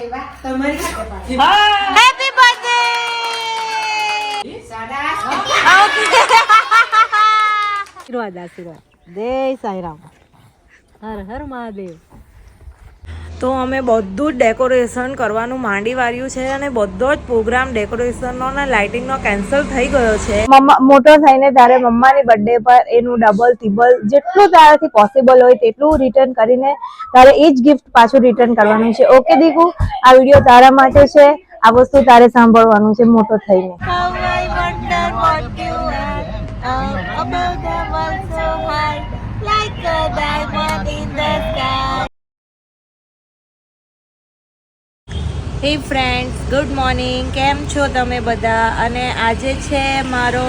Happy birthday આશીર્વાદ આશીર્વાદ જય સાંઈરામ હર હર મહાદેવ. તો અમે બધું જ ડેકોરેશન કરવાનું માંડી વાળ્યું છે અને બધો જ પ્રોગ્રામ ડેકોરેશનનો અને લાઇટિંગનો કેન્સલ થઈ ગયો છે. મોટો થઈને તારે મમ્માની બર્થડે પર એનું ડબલ ટ્રિપલ જેટલું તારાથી પોસિબલ હોય તેટલું રિટર્ન કરીને તારે એ જ ગિફ્ટ પાછું રિટર્ન કરવાનું છે. ઓકે દીકુ, આ વિડીયો તારા માટે છે. આ વસ્તુ તારે સાંભળવાનું છે મોટો થઈને. હે ફ્રેન્ડ્સ, ગુડ મોર્નિંગ. કેમ છો તમે બધા? અને આજે છે મારો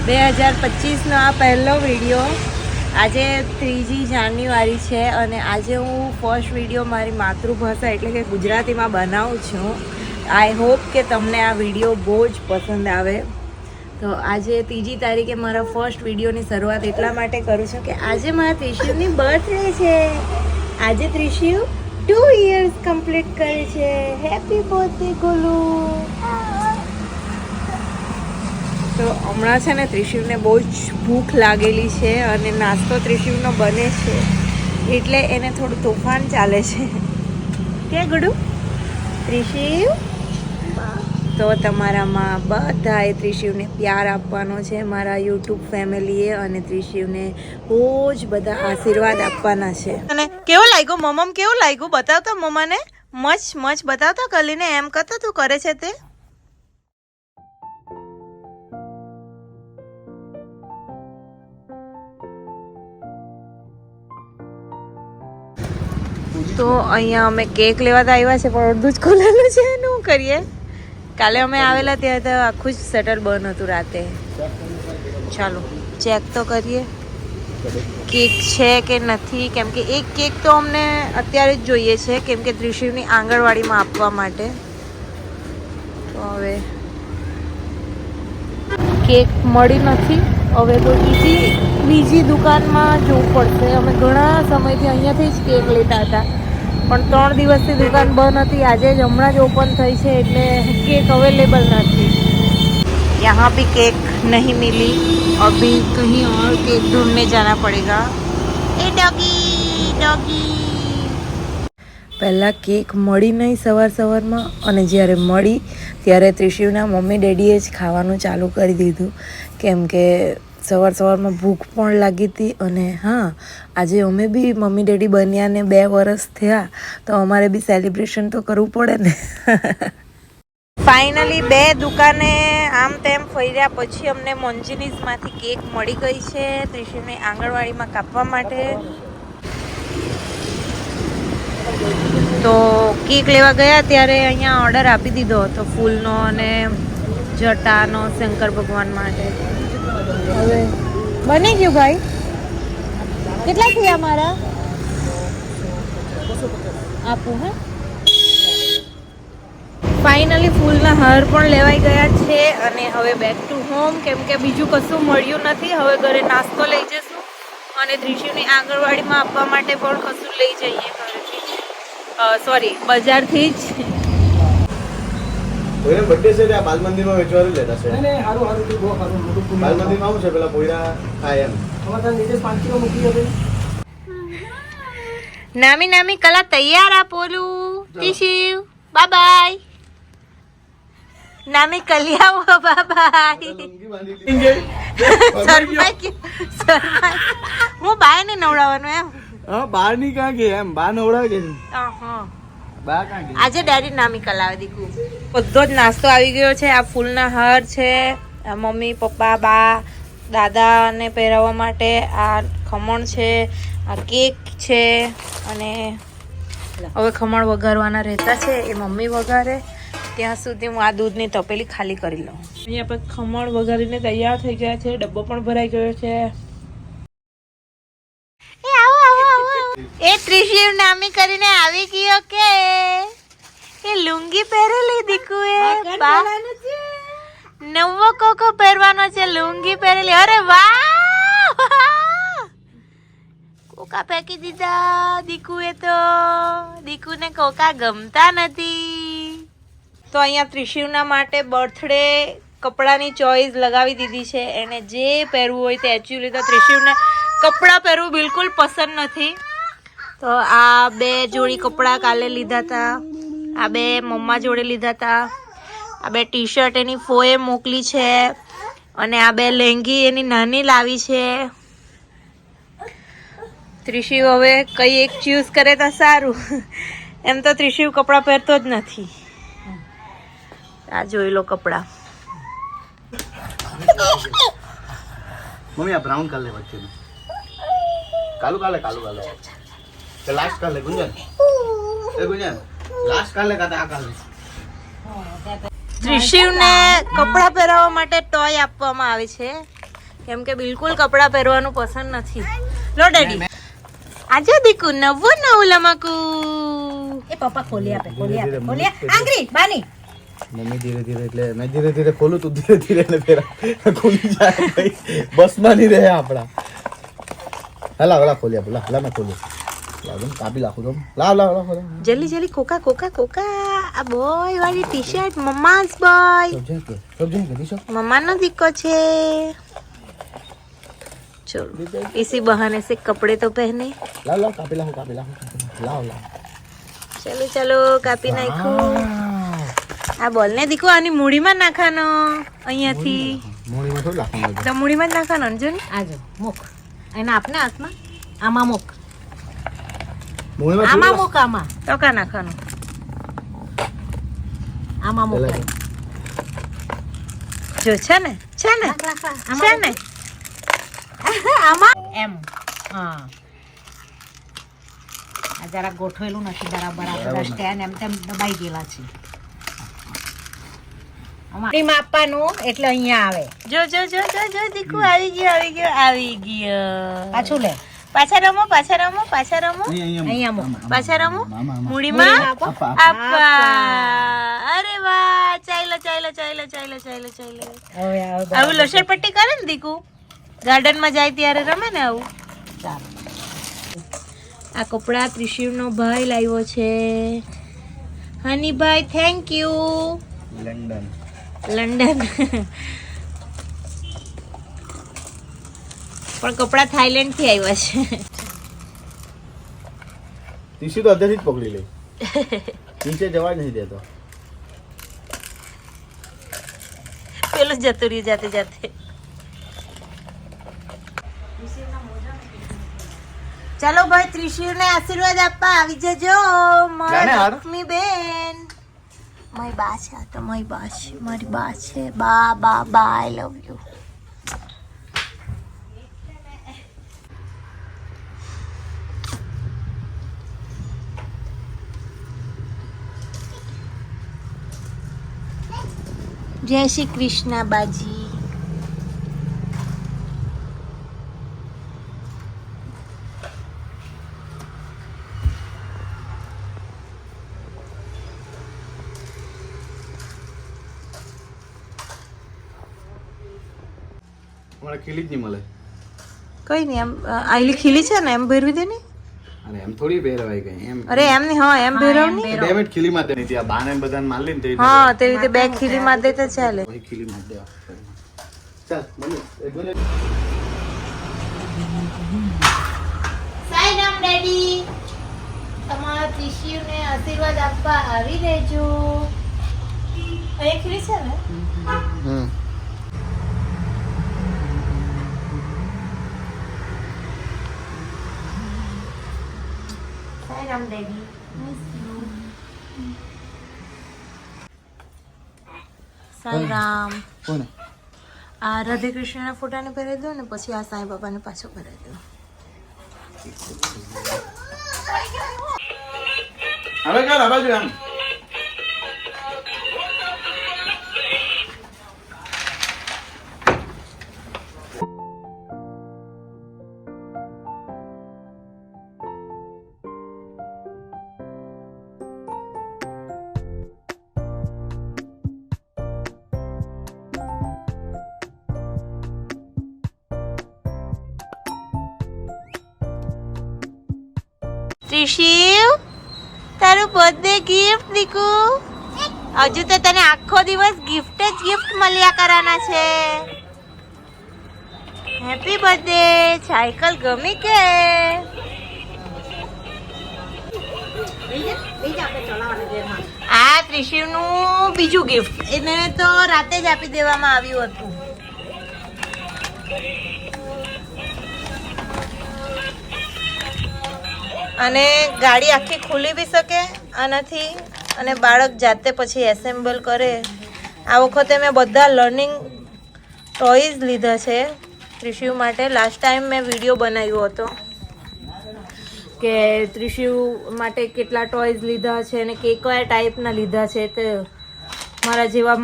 2025નો આ પહેલો વિડીયો. આજે 3 જાન્યુઆરી છે અને આજે હું ફર્સ્ટ વિડીયો મારી માતૃભાષા એટલે કે ગુજરાતીમાં બનાવું છું. આઈ હોપ કે તમને આ વિડીયો બહુ જ પસંદ આવે. તો આજે 3 તારીખે મારા ફર્સ્ટ વિડીયોની શરૂઆત એટલા માટે કરું છું કે આજે મારા ત્રિશુની બર્થડે છે. આજે ત્રિશુ 2 years કમ્પ્લીટ કરે છે. Happy birthday Golu. તો હમણાં છે ને ત્રિશુને બહુ જ ભૂખ લાગેલી છે અને નાસ્તો ત્રિશુનો બને છે એટલે એને થોડું તોફાન ચાલે છે. કે ગુડુ ત્રિશુ? તો તમારામાં બધાએ ત્રિશુને પ્યાર આપવાનો છે મારા યુટ્યુબ ફેમિલીએ અને ત્રિશુને બહુ જ બધા આશીર્વાદ આપવાના છે. અને કેવો લાગ્યો મમ્મ? કેવું લાગ્યું બતાવતો મમ્માને? મચ મચ બતાવતો કલીને એમ કરતો તું કરે છે તે. તો અહીંયા અમે કેક લેવા તો આવ્યા છે પણ અડધું જ ખોલેલું છે. શું કરીએ? કાલે અમે આવેલા ત્યારે તો આખું જ શટર બંધ હતું રાતે. ચાલો ચેક તો કરીએ કેક છે કે નથી, કેમ કે એક કેક તો અમને અત્યારે જ જોઈએ છે કેમ કે ત્રિશુની આંગણવાડીમાં આપવા માટે. તો હવે કેક મળી નથી. હવે તો બીજી દુકાનમાં જોવું પડશે. અમે ઘણા સમયથી અહીંયાથી જ કેક લેતા હતા પણ 3 દિવસથી દુકાન બંધ હતી. આજે જ હમણાં જ ઓપન થઈ છે એટલે કેક અવેલેબલ નથી. यहाँ भी केक नहीं मिली. अभी कहीं और केक ढूंढने जाना पड़ेगा. ए डॉगी डॉगी. પહેલાં કેક મળી નહીં સવારમાં અને જ્યારે મળી ત્યારે ત્રિશુના મમ્મી ડેડીએ જ ખાવાનું ચાલુ કરી દીધું કેમ કે સવારમાં ભૂખ પણ લાગી હતી. અને હા, આજે અમે બી મમ્મી ડેડી બન્યાને 2 વર્ષ થયા તો અમારે બી સેલિબ્રેશન તો કરવું પડે ને. ફાઇનલી 2 દુકાને આમ તેમ ફર્યા પછી અમને મોન્જીનીઝમાંથી કેક મળી ગઈ છે ત્રિશુને આંગણવાડીમાં કાપવા માટે. તો કેક લેવા ગયા ત્યારે અહીંયા ઓર્ડર આપી દીધો હતો ફૂલનો અને જટાનો શંકર ભગવાન માટે. હવે બની ગયું ભાઈ. કેટલા થયા મારા? આપું હે. ફાઇનલી ફૂલના હાર પણ લેવાઈ ગયા છે અને હવે બેક ટુ હોમ કેમ કે બીજું કશું મળ્યું નથી. હવે ઘરે નાસ્તો લઈ જશું અને ત્રિશુની આંગણવાડીમાં આપવા માટે પણ કશું લઈ જઈએ ઘરેથી. સોરી, બજારથી જ. કોઈને બર્થડે છે ત્યાં બાલ મંદિરમાં વેચવાનું લેતા છે. નહીં હારું હારું બહુ હારું મોટું બાલ મંદિરમાં આવું છે પેલા પોયરા ખાય એમ. અમારા નીચે 5 કિલો મૂકી દે. નામી કલા તૈયાર આ પોલું ત્રિશુ. Bye bye. નામી કલિયા બાય બાય. હું બાય ને નવડાવવાનું એમ. હા, બાર ની કાં કે એમ બા નવડાવે કે. આજે ડેડી નામી કલાવે દીકુ. બધો જ નાસ્તો આવી ગયો છે. આ ફૂલના હાર છે, આ મમ્મી પપ્પા બા દાદા ને પહેરાવવા માટે. આ ખમણ છે, આ કેક છે અને હવે ખમણ વઘારવાના રહેતા છે એ મમ્મી વઘારે. ત્યાં સુધી હું આ દૂધની તપેલી ખાલી કરી લઉં. અહીંયા પર ખમણ વઘારીને તૈયાર થઈ ગયા છે. ડબ્બો પણ ભરાઈ ગયો છે. એ ત્રિશુ નામી કરીને આવી ગયો કે એ લુંગી પહેરેલી દીકુએ. નવો કોકો પહેરવાનો છે, લુંગી પહેરેલી. અરે વાહ, કોકા ફેંકી દીધા દીકુએ. તો દીકુને કોકા ગમતા નથી. તો અહીંયા ત્રિશિવના માટે બર્થડે કપડાની ચોઈસ લગાવી દીધી છે. એને જે પહેરવું હોય તે. એકચ્યુઅલી તો ત્રિશિવને કપડાં પહેરવું બિલકુલ પસંદ નથી. તો આ 2 જોડી કપડાં કાલે લીધા હતા. આ 2 મમ્મા જોડે લીધા હતા. આ 2 ટી શર્ટ એની ફોએ મોકલી છે. અને આ 2 લેંગી એની નાની લાવી છે. ત્રિશિવ હવે કઈ એક ચૂઝ કરે તો સારું. એમ તો ત્રિશિવ કપડાં પહેરતો જ નથી. આ જોઈ લો કપડાં. મમ્મી આ બ્રાઉન કલર વચ્ચે કાલું કાલે તે લાસ્ટ કાલે ગુંજન એ ગુંજન લાસ્ટ કાલે કાતા આ કાલે. ત્રિશિવને કપડાં પહેરવા માટે ટોય આપવામાં આવે છે કેમ કે બિલકુલ કપડાં પહેરવાનું પસંદ નથી. લો ડેડી આજે દીકુ નવું લમાકુ. એ પપ્પા ખોલી આપે આંગરી બાની. મમ્મી ધીરે ધીરે એટલે મેં ધીરે ધીરે ખોલું તું ધીરે ધીરે એટલે ફેરા ખોલી જાય ભાઈ. બસમાં નહીં રહે આપણા. હલા ખોલી આપ. લા મેં ખોલું. લાવ કાપી લાખું તો લાવ જલ્દી કોકા આ બોય વાળી ટી શર્ટ મમ્માસ બોય. મમ્માનો દીકો છે. चलो इसी बहाने से कपड़े तो पहने. लाओ कापी लाओ लाओ चलो कापी नाखो. આ બોલ ને દીકો આની મૂડીમાં નાખવાનો અહીંયાથી. મૂડીમાં થોડું નાખવાનું તો મૂડીમાં જ નાખવાનો ને. જો ને આજો મુક એના આપને હાથમાં આમાં મુક. મૂડીમાં આમાં મુક આમાં તો કા નાખવાનું. આમાં મુક. જો છે ને આમાં એમ. હા આ જરા ગોઠવેલું નથી બરાબર. આ સ્ટેન્ડ એમ તેમ દબાઈ ગયેલા છે. આપવાનું એટલે અહીંયા આવે. જો દીકુ આવી ગયો. પાછું લે. પાછા રમો અહીંયા મુક. પાછા રમો મૂડીમાં આપા. અરે વાહ ચાલો આવું લસરપટ્ટી કરે ને દીકુ. ગાર્ડન માં જાય ત્યારે રમે ને આવું. ચાલો આ કપડા ત્રિશિવનો ભાઈ લાવ્યો છે. હનીભાઈ થેન્ક યુ. લંડન પણ કપડા થાઈલેન્ડ થી આવ્યા છે. ટીસી તો અત્યારથી જ પકડી લે. નીચે જવા જ નહીં દેતો. પેલું જતું રહ્યું જાતે. ચાલો ભાઈ ત્રિશિવને આશીર્વાદ આપવા આવી જજો. મારી લક્ષ્મી બેન મારી બા છે. આ તો મારી બા છે. બા આઈ લવ યુ. જય શ્રી કૃષ્ણ બાજી. મને ખીલી જ નહીં મળે. કઈ નહીં એમ આઈલી ખીલી છે ને એમ ભેરવી દે ને. અરે એમ થોડી પહેરવાય કઈ એમ. અરે એમ નહીં. હા એમ ભેરવ નહીં. ડેમેજ ખીલી માં દે નહીં. આ બાને બધાને માર લે ને તે. હા તેવી રીતે બેગ ખીલી માં દે તો ચાલે. પછી ખીલી માં દે. ચાલ મમ્મી એક મિનિટ. સાઈ રામ ડેડી. તમારા ત્રિશિવને આશીર્વાદ આપવા આવી રહેજો. એ ખીલી છે ને. સાઈ રામ ડેડી. સાઈ રામ. કોને? આ રાધે કૃષ્ણના ફોટાને પહેરાવી દો ને પછી આ સાંઈ બાબાને પાછો પહેરાવી દો. હવે ચાલ હવે જો એમ. ત્રિશિવ તારું બર્થડે ગિફ્ટ દીકુ. હજુ તો તને આખો દિવસ ગિફ્ટ જ ગિફ્ટ મળ્યા કરવાના છે. Happy birthday. સાયકલ ગમી કે? આ ત્રિશિવનું બીજું ગિફ્ટ. એને તો રાતે જ આપી દેવામાં આવ્યું હતું. અને ગાડી આખી ખુલી બી શકે આનાથી, અને બાળક જાતે પછી એસેમ્બલ કરે. આ વખતે મેં બધા લર્નિંગ ટોયઝ લીધા છે ત્રિશિવ માટે. લાસ્ટ ટાઈમ મેં વિડીયો બનાવ્યો હતો કે ત્રિશિવ માટે કેટલા ટોયઝ લીધા છે અને કયા ટાઈપના લીધા છે. તો મારા જેવા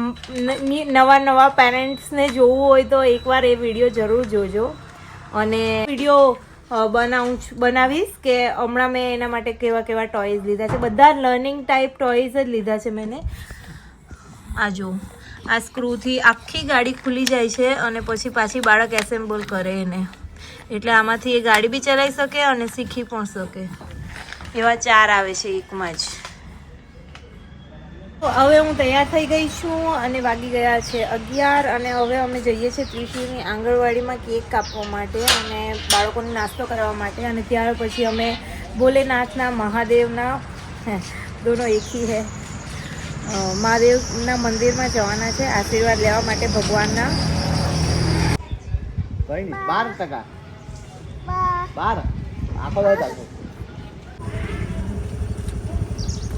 નવા પેરેન્ટ્સને જોવું હોય તો એકવાર એ વિડીયો જરૂર જોજો. અને વિડીયો બનાવીશ કે હમણાં મેં એના માટે કેવા ટોયઝ લીધા છે. બધા લર્નિંગ ટાઈપ ટોયઝ જ લીધા છે મેં. આ જો, આ સ્ક્રૂથી આખી ગાડી ખુલી જાય છે અને પછી પાછી બાળક એસેમ્બલ કરે એને. એટલે આમાંથી એ ગાડી બી ચલાવી શકે અને શીખી પણ શકે. એવા 4 આવે છે એકમાં જ. હવે હું તૈયાર થઈ ગઈ છું અને વાગી ગયા છે 11 અને હવે અમે જઈએ છીએ ત્રિશિવની આંગણવાડીમાં કેક કાપવા માટે અને બાળકોને નાસ્તો કરવા માટે. અને ત્યાર પછી અમે ભોલેનાથના મહાદેવના દોનો એક ही है મહાદેવના મંદિરમાં જવાના છે આશીર્વાદ લેવા માટે ભગવાનના. કઈ નહીં 12%. 12 આખો દાડો ચાલતો.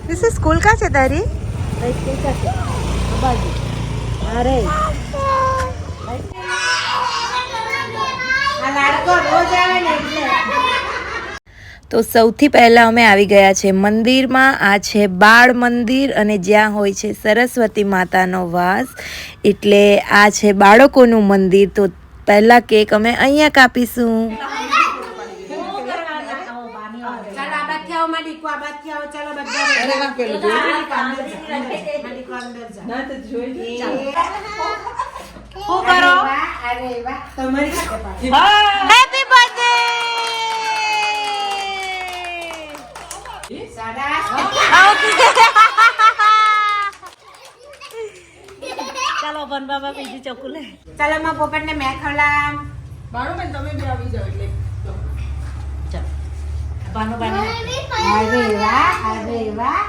दिस इज स्कूल का है तारी તો સૌથી પહેલા અમે આવી ગયા છે મંદિરમાં. આ છે બાળ મંદિર અને જ્યાં હોય છે સરસ્વતી માતાનો વાસ, એટલે આ છે બાળકોનું મંદિર. તો પહેલા કેક અમે અહીંયા કાપીશું. Happy birthday. ચાલો બન બાબા બીજું ચોકું લે. ચાલો માં પોપટ ને મેં ખવડાવ. બાણું બેન તમે બી આવી જાવ એટલે બાનો બાનો. અરે વાહ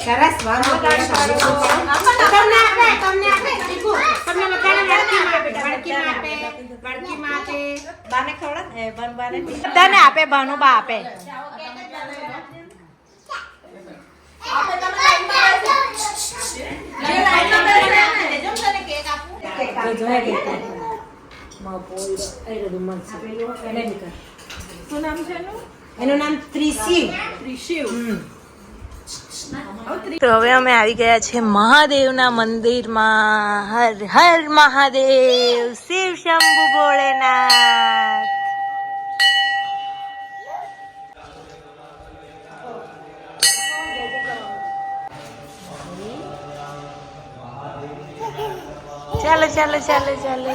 સરસ વાહ. તમને આપે દીકુ. તમને બધાને બડકીમાં આપે. બાને ખવડાવ એ બન બાને બધાને આપે. બાનો બા આપે. એનું નામ ત્રિશિવ. તો હવે અમે આવી ગયા છે મહાદેવના મંદિરમાં. હર હર મહાદેવ. શિવ શંભુ ભોળેનાથ. ચાલો ચાલો ચાલો ચાલો.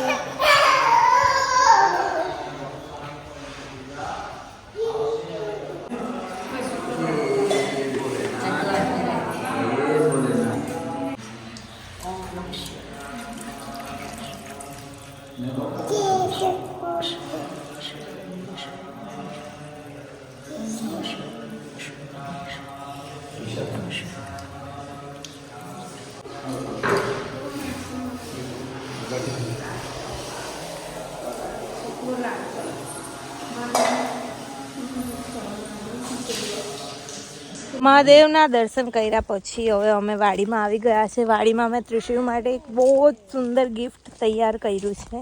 મહાદેવના દર્શન કર્યા પછી હવે અમે વાડીમાં આવી ગયા છે. વાડીમાં મેં ત્રિશિવ માટે એક બહુ જ સુંદર ગિફ્ટ તૈયાર કર્યું છે.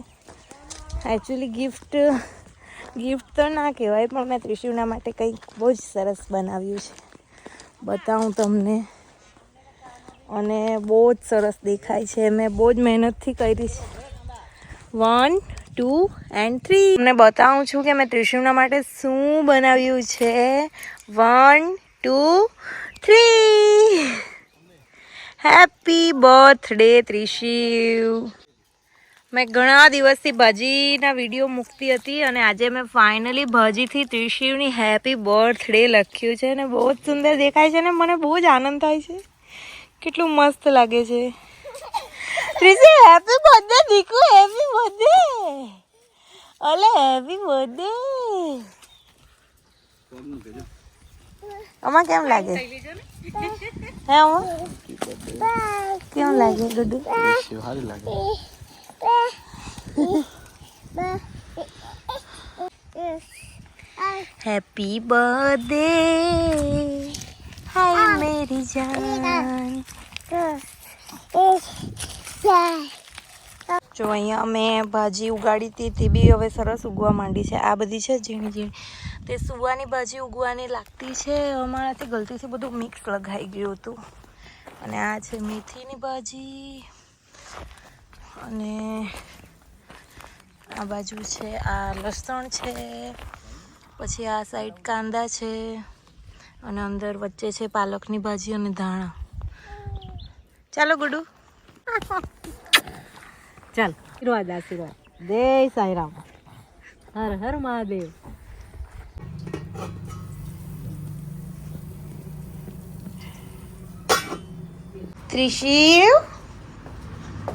એકચ્યુઅલી ગિફ્ટ તો ના કહેવાય, પણ મેં ત્રિશિવના માટે કંઈક બહુ જ સરસ બનાવ્યું છે. બતાવું તમને. અને બહુ જ સરસ દેખાય છે. મેં બહુ જ મહેનતથી કરી છે. 1 2 and 3 તમને બતાવું છું કે મેં ત્રિશિવના માટે શું બનાવ્યું છે. 1 2 3 હેપી બર્થડે ત્રિશિવ. મેં ઘણા દિવસથી ભાજીના વિડીયો મૂકતી હતી અને આજે મેં ફાઇનલી ભાજીથી ત્રિશિવની હેપી બર્થડે લખ્યું છે અને બહુ જ સુંદર દેખાય છે. અને મને બહુ જ આનંદ થાય છે કેટલું મસ્ત લાગે છે. ત્રિશી હેપી બર્થડે દીકુ, હેપી બર્થડે. અલે હેપી બર્થડે. અમા કેમ લાગે? હે અમા કેમ લાગે ગુડુ? સારી લાગે. हैप्पी बर्थडे हाय मेरी जान. જો અહીંયા અમે ભાજી ઉગાડી હતી તે બી હવે સરસ ઉગવા માંડી છે. આ બધી છે ઝીણી ઝીણી, તે સુવાની ભાજી ઉગવાની લાગતી છે. અમારાથી ગલતીથી બધું મિક્સ લગાઈ ગયું હતું. અને આ છે મેથીની ભાજી, અને આ બાજુ છે આ લસણ છે, પછી આ સાઈડ કાંદા છે, અને અંદર વચ્ચે છે પાલકની ભાજી અને ધાણા. ચાલો ગુડુ, ચાલ આશીર્વાદ આશીર્વાદ. જય સાંઈરામ, હર હર મહાદેવ. ત્રિશિવ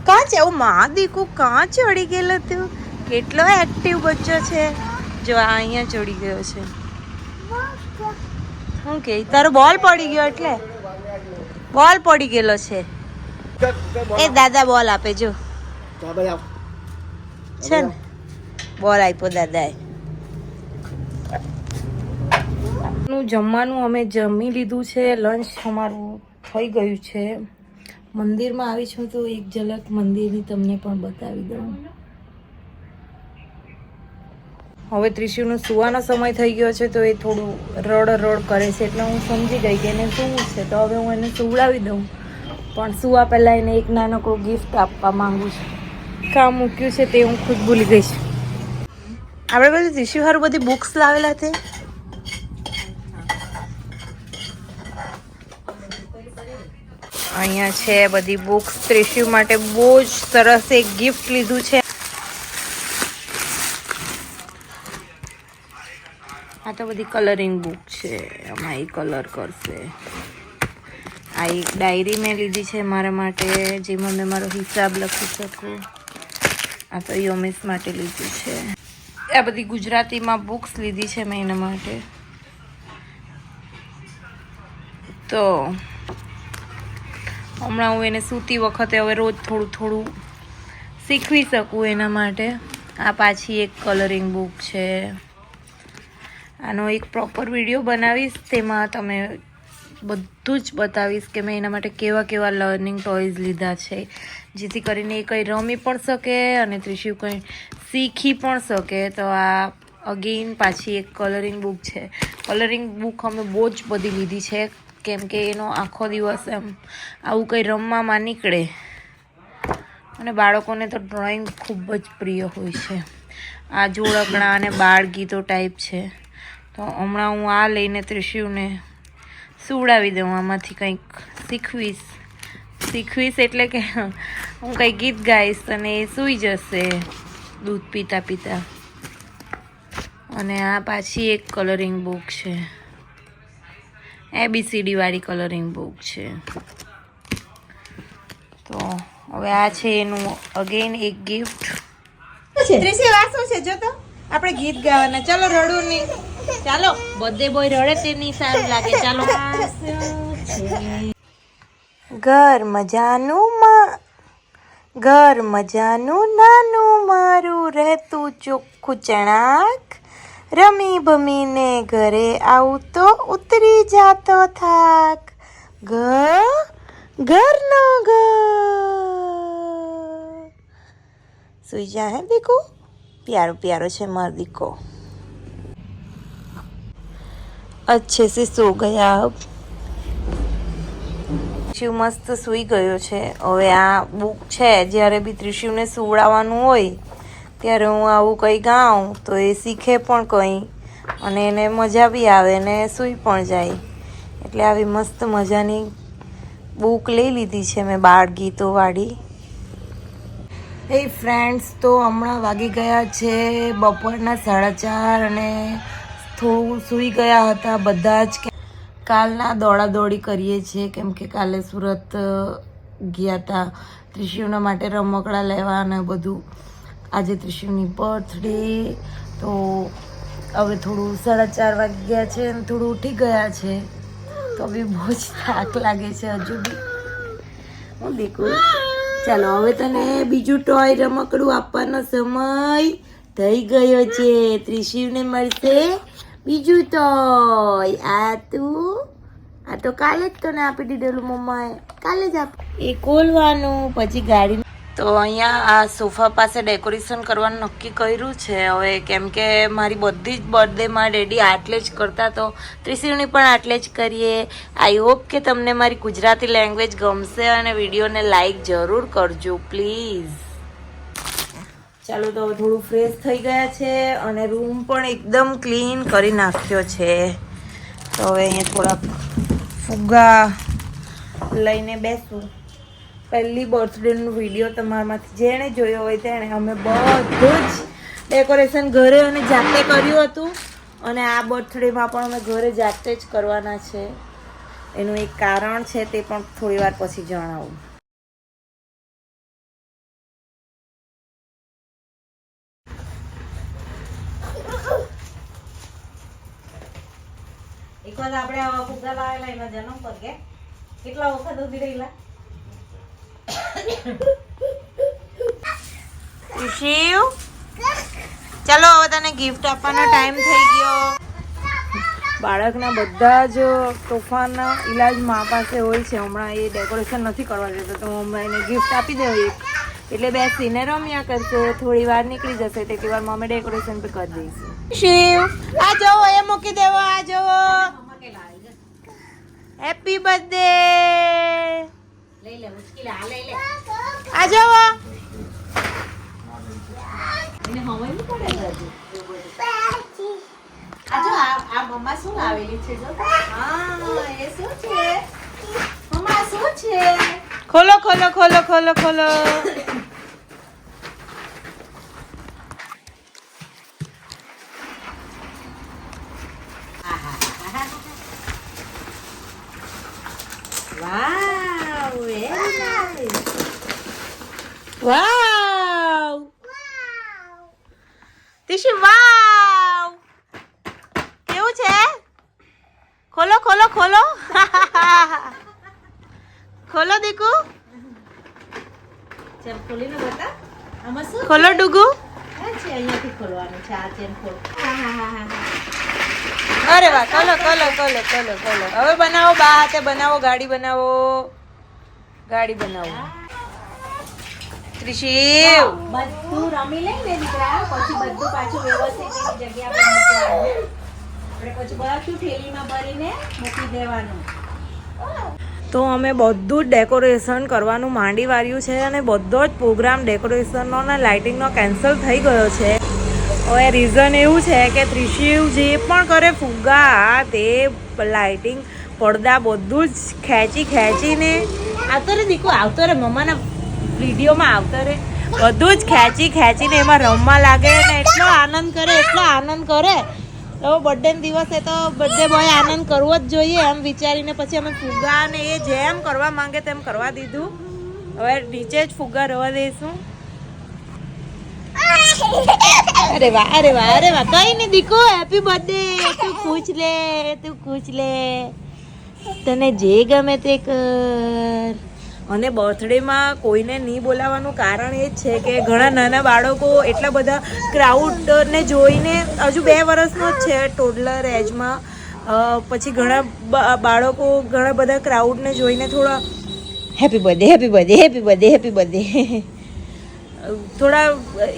કાં છે? માં દીકુ કાં ચડી ગયેલો તું? કેટલો એક્ટિવ બચ્ચો છે. જો આ અહીંયા ચડી ગયો છે. શું કે તારો બોલ પડી ગયો? એટલે બોલ પડી ગયેલો છે. એ દાદા બોલ આપે જો છે ને, બોલ આપ્યો દાદાએ. જમવાનું અમે જમી લીધું છે. લંચ અમારું થઈ ગયું છે. મંદિરમાં આવી છું તો એક ઝલક મંદિરની તમને પણ બતાવી દઉં. હવે ત્રિશુનો સુવાનો સમય થઈ ગયો છે તો એ થોડું રડ કરે છે, એટલે હું સમજી ગઈ કે એને સૂવું છે. તો હવે હું એને સુવડાવી દઉં, પણ સુવા પહેલાં એને એક નાનકડો ગિફ્ટ આપવા માંગુ છું. કામ મૂક્યું છે તે હું ખુદ ભૂલી ગઈ છું. આપણે બધી ત્રિશુ હારું બધી બુક્સ લાવેલા તે. અહીંયા છે બધી બુક્સ. ત્રિશુ માટે બહુ જ સરસ એક ગિફ્ટ લીધું છે. આ તો બધી કલરિંગ બુક છે, આમાં એ કલર કરશે. આ એક ડાયરી મેં લીધી છે મારા માટે, જેમાં મેં મારો હિસાબ લખી શકું. આ તો યોમિસ માટે લીધું છે. આ બધી ગુજરાતીમાં બુક્સ લીધી છે મેં એના માટે. તો હમણાં હું એને સૂતી વખતે હવે રોજ થોડું થોડું શીખવી શકું એના માટે. આ પાછી એક કલરિંગ બુક છે. આનો એક પ્રોપર વિડીયો બનાવીશ, તેમાં તમે બધું જ બતાવીશ કે મેં એના માટે કેવા કેવા લર્નિંગ ટોયઝ લીધા છે, જેથી કરીને એ કંઈ રમી પણ શકે અને ત્રિશુ કંઈ શીખી પણ શકે. તો આ અગેઇન પાછી એક કલરિંગ બુક છે. કલરિંગ બુક અમે બહુ જ બધી લીધી છે, કેમ કે એનો આખો દિવસ એમ આવું કંઈ રમવામાં નીકળે, અને બાળકોને તો ડ્રોઈંગ ખૂબ જ પ્રિય હોય છે. આ જોડકણા અને બાળ ગીતો ટાઈપ છે. તો હમણાં હું આ લઈને ત્રિશુને સુવડાવી દઉં. આમાંથી કંઈક શીખવીશ એટલે કે હું કંઈ ગીત ગાઈશ અને એ સૂઈ જશે દૂધ પીતા પીતા. અને આ પાછી એક કલરિંગ બુક છે, ABCD વાળી કલરિંગ બુક છે. તો હવે આ છે એનું અગેન એક ગિફ્ટ. ત્રિશી વાસું છે જો તો આપણે ગીત ગાવાના. ચાલો રડું નહીં, ચાલો બર્થડે બોય રડે તે નહીં સારું લાગે. ચાલો. ઘર મજાનું નાનું મારું રહેતું ચોખ્ખું ચણાક, રમી ભમીને ઘરે આવું તો ઉતરી જાતો થાક. ઘરનો સુઈ જા હે દીકુ, પ્યારો પ્યારો છે માર દીકો. अच्छे से सो गया. अब ત્રિશુ મસ્ત સૂઈ ગયો છે. હવે આ બુક છે, જ્યારે બી ત્રિશુને સુવડાવવાનું હોય ત્યારે હું આવું કંઈ ગાઉં તો એ શીખે પણ કંઈ, અને એને મજા બી આવે ને સૂઈ પણ જાય. એટલે આવી મસ્ત મજાની બુક લઈ લીધી છે મેં, બાળ ગીતોવાળી. હે ફ્રેન્ડ્સ, તો હમણાં વાગી ગયા છે બપોરના 4:30 અને થોડું સૂઈ ગયા હતા બધા જ. કાલના દોડાદોડી કરીએ છીએ કેમ કે કાલે સુરત ગયા હતા ત્રિશુના માટે રમકડા લેવા અને બધું. આજે ત્રિશુની બર્થડે, તો હવે થોડું 4:30 વાગી ગયા છે અને થોડું ઉઠી ગયા છે, તો બી બહુ જ થાક લાગે છે હજુ બી. હું દેખું, ચાલો હવે તને બીજું ટોય રમકડું આપવાનો સમય થઈ ગયો છે. ત્રિશુને મળશે બીજું ટોય. આ તો કાલે જ તને આપી દીધેલું મમ્માએ, કાલે જ આપ. એ ખોલવાનું પછી ગાડી. તો અહીંયા આ સોફા પાસે ડેકોરેશન કરવાનું નક્કી કર્યું છે હવે, કેમ કે મારી બધી જ બર્થડેમાં ડેડી આટલે જ કરતા, તો ત્રિશુની પણ આટલે જ કરીએ. આઈ હોપ કે તમને મારી ગુજરાતી લેંગ્વેજ ગમશે અને વિડીયોને લાઈક જરૂર કરજો પ્લીઝ. ચાલો તો હવે થોડું ફ્રેશ થઈ ગયા છે અને રૂમ પણ એકદમ ક્લીન કરી નાખ્યો છે. તો હવે અહીંયા થોડાક ફુગ્ગા લઈને બેસું. પહેલી બર્થડેનો વિડીયો તમારામાંથી જેણે જોયો હોય તેણે, અમે બધું જ ડેકોરેશન ઘરે અને જાતે કર્યું હતું અને આ બર્થડેમાં પણ અમે ઘરે જાતે જ કરવાના છે. એનું એક કારણ છે, તે પણ થોડી વાર પછી જણાવું. એક વાર આપણે આવા ફુગ્ગા લાવેલા એનો જન્મ પર કે કેટલા વખત ઉભી રહેલા. શિવ, ચાલો હવે તને ગિફ્ટ આપવાનો ટાઈમ થઈ ગયો. બાળકના બધા જ તોફાનના ઈલાજ મા પાસે હોય છે. હમણાં એ ડેકોરેશન નથી કરવા દેતો, તો હમણાં એને ગિફ્ટ આપી દેવી, એટલે બેસીને રમ્યા કરશે. થોડી વાર નીકળી જશે તેટલી વાર અમે ડેકોરેશન બી કરી દઈશું. શિવ, આ જોવો, એ મૂકી દેવો, આ જોવો. Happy birthday. લઈ લે, મુશ્કેલ આ લઈ લે. આ જોવો. એને હવાઈ નહીં પડે હજુ. આ જો આ મમ્મા શું લાવેલી છે જો. હા, એ શું છે મમ્મા, શું છે? ખોલો ખોલો ખોલો ખોલો ખોલો. વાવ, વેરી નાઈસ. વાવ, તિશુ, વાવ, કેવું છે? ખોલો ખોલો ખોલો. ખોલો દીકુ, ચલ ખોલીને બતા. આમાં શું ખોલો ડુગુ. છે? અહીંયાથી ખોલવાનું છે. આ ચેન ખોલ. અરે વાહ, ખોલો ખોલો ખોલો ખોલો ખોલો. હવે બનાવો, બા હાથે બનાવો, ગાડી બનાવો, ગાડી બનાવો. ત્રિશિવ, બધું રમી લઈ ને દીકરા, પછી બધું પાછું વ્યવસ્થિત એની જગ્યા પર મૂકવાનું. આપણે પછી બધું થેલીમાં ભરીને મૂકી દેવાનું. તો અમે બધું જ ડેકોરેશન કરવાનું માંડી વાળ્યું છે અને બધો જ પ્રોગ્રામ ડેકોરેશનનો અને લાઇટિંગનો કેન્સલ થઈ ગયો છે. હવે રીઝન એવું છે કે ત્રિશિવ જે પણ કરે, ફુગ્ગા, તે લાઇટિંગ, પડદા બધું જ ખેંચીને આવતો રે દીકુ, આવતો રે, મમ્માના વિડીયોમાં આવતો રે, બધું જ ખેંચીને એમાં રમવા લાગે ને એટલો આનંદ કરે. તો બર્થડે દિવસે તો બર્થડે બોય આનંદ કરવો જ જોઈએ એમ વિચારીને પછી અમે ફુગ્ગા ને એ જેમ કરવા માંગે તેમ કરવા દીધું. હવે નીચે જ ફુગ્ગા રવા દઈશું. અરે વાહ, અરે વાહ, અરે વાહ. કઈ નહીં દીકુ, હેપી બર્થડે. તું ખુશ લે, તને જે ગમે તે કર. અને બર્થડેમાં કોઈને નહીં બોલાવવાનું કારણ એ જ છે કે ઘણા નાના બાળકો એટલા બધા ક્રાઉડને જોઈને, હજુ 2 વર્ષનો જ છે ટોડલર એજમાં, પછી ઘણા બાળકો ઘણા બધા ક્રાઉડને જોઈને થોડા હેપી બર્થડે થોડા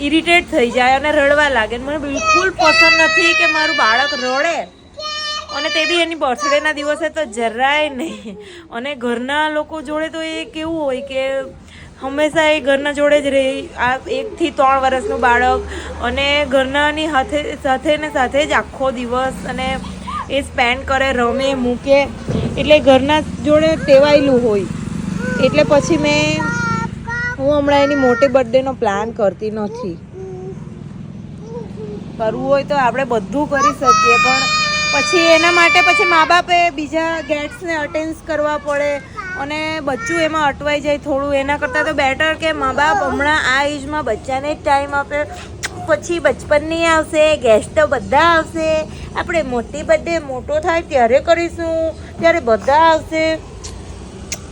ઇરિટેટ થઈ જાય અને રડવા લાગે. મને બિલકુલ પસંદ નથી કે મારું બાળક રડે, અને તે બી એની બર્થડેના દિવસે તો જરાય નહીં. અને ઘરના લોકો જોડે તો એ કેવું હોય કે હંમેશા એ ઘરના જોડે જ રહે. આ 1 થી 3 વર્ષનું બાળક અને ઘરનાની સાથે જ આખો દિવસ અને એ સ્પેન્ડ કરે, રમે, મૂકે, એટલે ઘરના જોડે ટેવાયેલું હોય. એટલે પછી હું હમણાં એની મોટી બર્થડેનો પ્લાન કરતી નથી. કરવું હોય તો આપણે બધું કરી શકીએ, પણ પછી એના માટે પછી મા બાપે બીજા ગેટ્સને અટેન્ડ કરવા પડે અને બચ્ચું એમાં અટવાઈ જાય થોડું. એના કરતાં તો બેટર કે મા બાપ હમણાં આ એજમાં બચ્ચાને જ ટાઈમ આપે. પછી બચપનની આવશે, ગેસ્ટ તો બધા આવશે. આપણે મોટી બર્થડે મોટો થાય ત્યારે કરીશું, ત્યારે બધા આવશે.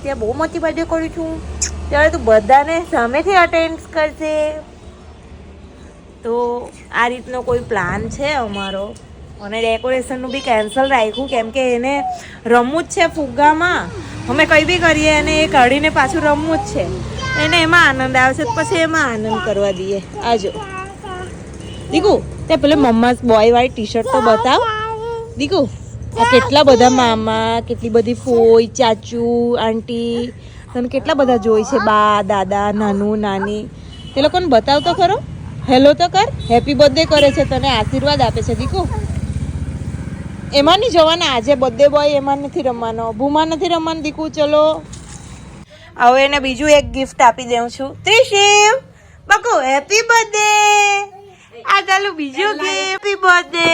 ત્યાં બહુ મોટી બર્થડે કરીશું ત્યારે તું બધાને સામેથી અટેન્ડ કરશે. તો આ રીતનો કોઈ પ્લાન છે અમારો. અને ડેકોરેશનનું બી કેન્સલ રાખ્યું કેમ કે એને રમવું જ છે ફુગ્ગામાં. અમે કંઈ બી કરીએ અને એ કાઢીને પાછું રમવું જ છે. એને એમાં આનંદ આવશે તો પછી એમાં આનંદ કરવા દઈએ. આજો દીકુ, તે પેલે મમ્મા બોય વાળી ટી શર્ટ તો બતાવ. દીકુ, આ કેટલા બધા મામા, કેટલી બધી ફોઈ, ચાચુ, આંટી, તને કેટલા બધા જોઈ છે. બા, દાદા, નાનું, નાની, તે લોકોને બતાવ તો ખરો. હેલો તો કર. હેપી બર્થડે કરે છે, તને આશીર્વાદ આપે છે. દીકુ, એમાં નહીં જવાના આજે બર્થડે બોય, એમાં નથી રમવાનો. ભૂમાં નથી રમવાનું દીકુ. ચલો હવે એને બીજું એક ગિફ્ટ આપી દઉં છું. ત્રિશિવ બકુ હેપી બર્થડે. આ ચાલુ બીજું ગિફ્ટ. Happy birthday.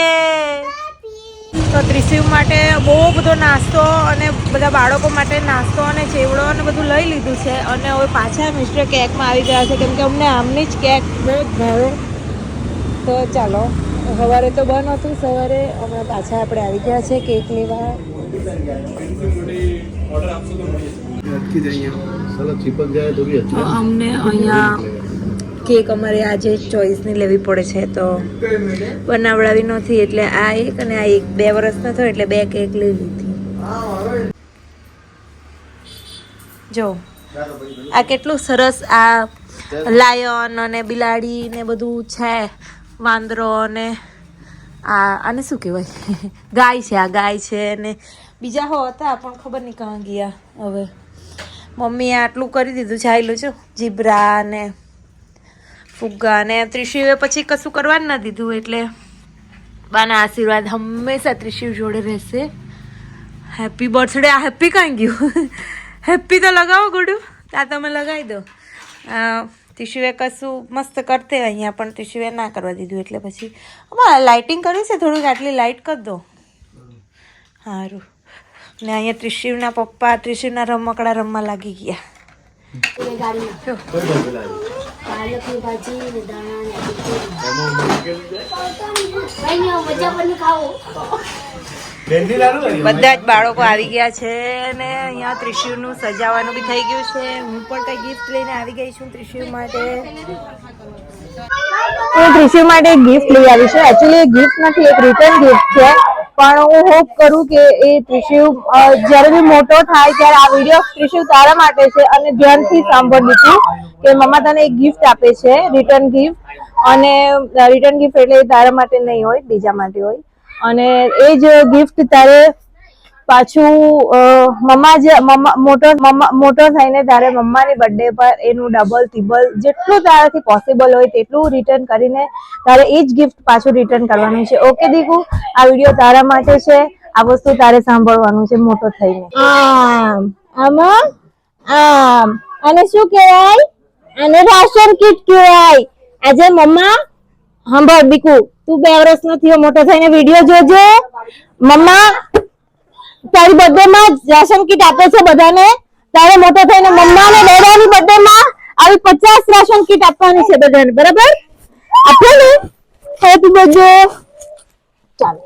તો ત્રિશિવ માટે બહુ બધો નાસ્તો અને બધા બાળકો માટે નાસ્તો અને ચેવડો અને બધું લઈ લીધું છે. અને હવે પાછા મિસ્ટર કેકમાં આવી ગયા છે કેમ કે અમને આમની જ કેક બહુ જ ભાવે. તો ચાલો, સવારે તો બંધ હતું. સવારે હમણાં પાછા આપણે આવી ગયા છે કેક લેવા. અમને અહીંયા કેક અમારે આજે ચોઈસની લેવી પડે છે તો બનાવડાવી નથી. એટલે આ એક અને આ એક 2 વર્ષનો થયો એટલે 2 કેક લઈ લીધી. જો આ કેટલું સરસ આ લાયન અને બિલાડી ને બધું છે. વાંદરો અને આને શું કહેવાય ગાય છે. આ ગાય છે ને બીજા હો હતા પણ ખબર નહીં કાં ગયા. હવે મમ્મીએ આટલું કરી દીધું છે. આયલું છો જીબ્રા ને ફુગ્ગા ને. ત્રિશિવે પછી કશું કરવા જ ના દીધું એટલે બાના આશીર્વાદ હંમેશા ત્રિશિવ જોડે રહેશે. Happy birthday. આ હેપી કાંઈ ગયું? હેપી તો લગાવો ગુડુ. આ તમે લગાવી દો. ત્રિશિવે કશું મસ્ત કરતે અહીંયા પણ ત્રિશિવે ના કરવા દીધું એટલે પછી અમારે લાઇટિંગ કરવી છે થોડુંક. આટલી લાઇટ કરી દો. સારું. ને અહીંયા ત્રિશિવના પપ્પા ત્રિશિવના રમકડા રમવા લાગી ગયા. પાલકની ભાજી ને દાણા બધા જ બાળકો આવી ગયા છે અને અહીંયા ત્રિશિવનું સજાવવાનું બી થઈ ગયું છે. હું પણ કઈ ગિફ્ટ લઈને આવી ગઈ છું ત્રિશિવ માટે. હું ત્રિશિવ માટે એક ગિફ્ટ લઈ આવી છું. એકચ્યુઅલી એ ગિફ્ટ નથી, એક રિટર્ન ગિફ્ટ છે. પણ હું હોપ કરું કે એ ત્રિશિવ જ્યારે બી મોટો થાય ત્યારે આ વિડીયો ત્રિશિવ તારા માટે છે અને ધ્યાનથી સાંભળ દીધું કે મમ્મા તને એક ગિફ્ટ આપે છે, રિટર્ન ગિફ્ટ. અને રિટર્ન ગિફ્ટ એટલે તારા માટે નહીં હોય, બીજા માટે હોય. અને એ જ ગિફ્ટ તારે પાછું મોટો થઈને તારે મમ્માની બર્થડે પર એનું ડબલ ત્રિબલ જેટલું તારાથી પોસિબલ હોય તેટલું રિટર્ન કરીને તારે એ જ ગિફ્ટ પાછું રિટર્ન કરવાનું છે. ઓકે દીકુ, આ વિડીયો તારા માટે છે. આ વસ્તુ તારે સાંભળવાનું છે મોટો થઈને. આમાં આને શું કહેવાય? આને રાશન કીટ કહેવાય. આજે મમ્મા સાંભળ દીકુ, તું 2 વર્ષનો થયો, મોટો થઈને વિડીયો જોજે. મમ્મા તારી બર્થડે માં રાશન કીટ આપે છે બધાને. તારે મોટો થઈને મમ્મા ને ડેડાની બર્થડે માં આવી 50 રાશન કીટ આપવાની છે બધાને. બરાબર? આપો ને. Happy birthday. ચાલો.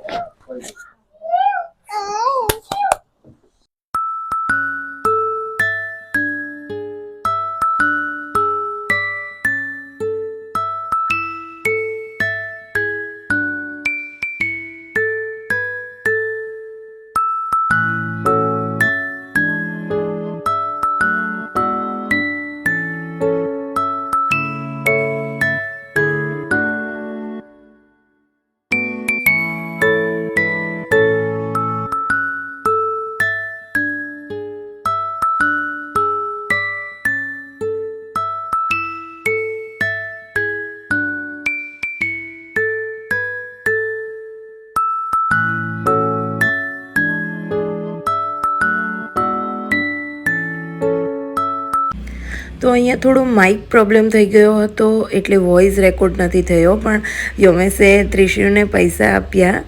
તો અહીંયા થોડો માઇક પ્રોબ્લેમ થઈ ગયો હતો એટલે વોઇસ રેકોર્ડ નથી થયો. પણ યોમેશે ત્રિશિવને પૈસા આપ્યા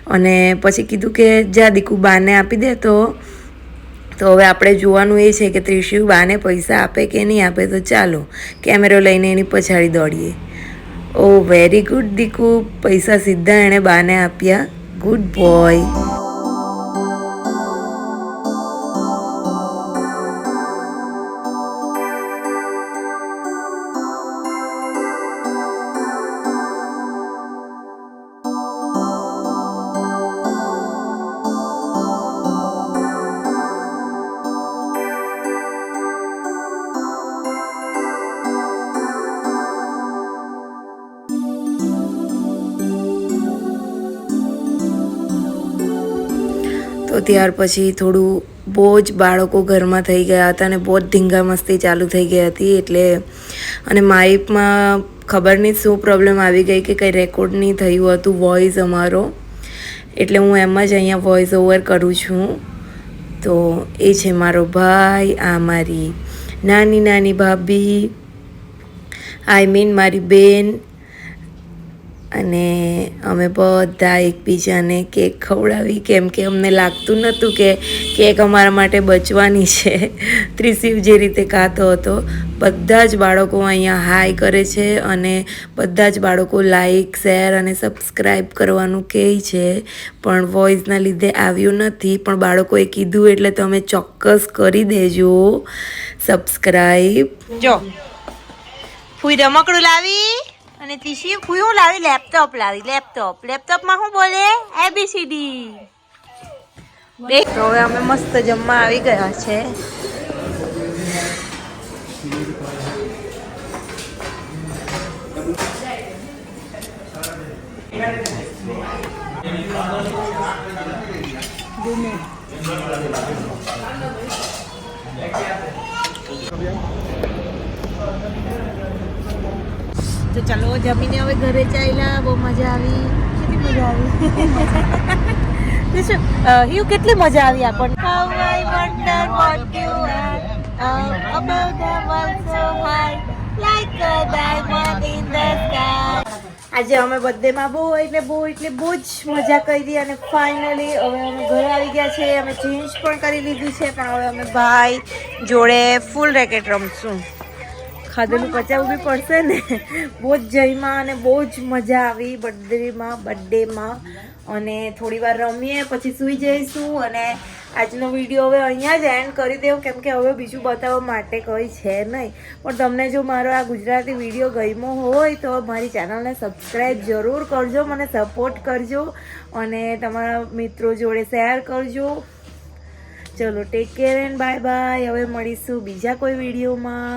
અને પછી કીધું કે જા દીકુ બાને આપી દે. તો હવે આપણે જોવાનું એ છે કે ત્રિશિવ બાને પૈસા આપે કે નહીં આપે. તો ચાલો કેમેરો લઈને એની પછાડી દોડીએ. ઓ વેરી ગુડ દીકુ, પૈસા સીધા એણે બાને આપ્યા. Good boy. તો ત્યાર પછી થોડું બહુ જ બાળકો ઘરમાં થઈ ગયા હતા અને બહુ જ ધીંગા મસ્તી ચાલુ થઈ ગઈ હતી. એટલે અને માઇકમાં ખબર નહીં શું પ્રોબ્લેમ આવી ગઈ કે કંઈ રેકોર્ડ નહીં થયું હતું વોઇસ અમારો. એટલે હું એમ જ અહીંયા વોઇસ ઓવર કરું છું. તો એ છે મારો ભાઈ, આ મારી નાની નાની ભાભી, આઈ મીન મારી બેન. અને અમે બધા એકબીજાને કેક ખવડાવી, કેમ કે અમને લાગતું નહોતું કે કેક અમારા માટે બચવાની છે. ત્રિશિવ જે રીતે ખાતો હતો. બધા જ બાળકો અહીંયા હાય કરે છે અને બધા જ બાળકો લાઈક, શેર અને સબસ્ક્રાઈબ કરવાનું કહે છે. પણ વોઇસના લીધે આવ્યું નથી, પણ બાળકોએ કીધું એટલે તમે ચોક્કસ કરી દેજો સબસ્ક્રાઈબ. જો ફૂઈ રમકડું લાવી અને ત્રિશિવ ફૂઈ લાવી લેપટોપ લાવી. લેપટોપમાં શું બોલે? ABCD. તો હવે અમે મસ્ત જમવા આવી ગયા છે. તો ચાલો જમીને હવે ઘરે ચાલ્યા. બહુ મજા આવી. કેટલી મજા આવી. હિયુ કેટલી મજા આવી આપણને. How I wonder what you are above the world so high like a diamond in the sky. આજે અમે બર્થડેમાં બહુ જ મજા કરી અને ફાઇનલી હવે અમે ઘરે આવી ગયા છે. અમે ચેન્જ પણ કરી લીધું છે, પણ હવે અમે ભાઈ જોડે ફૂલ રેકેટ રમશું. ખાધેલું પચાવવું બી પડશે ને. બહુ જ જઈમાં અને બહુ જ મજા આવી બર્થડેમાં. અને થોડી વાર રમીએ પછી સૂઈ જઈશું. અને આજનો વિડીયો હવે અહીંયા જ એન્ડ કરી દેવું, કેમ કે હવે બીજું બતાવવા માટે કંઈ છે નહીં. પણ તમને જો મારો આ ગુજરાતી વિડીયો ગમ્યો હોય તો મારી ચેનલને સબસ્ક્રાઈબ જરૂર કરજો, મને સપોર્ટ કરજો અને તમારા મિત્રો જોડે શેર કરજો. ચલો take care and bye bye. હવે મળીશું બીજા કોઈ વિડીયોમાં.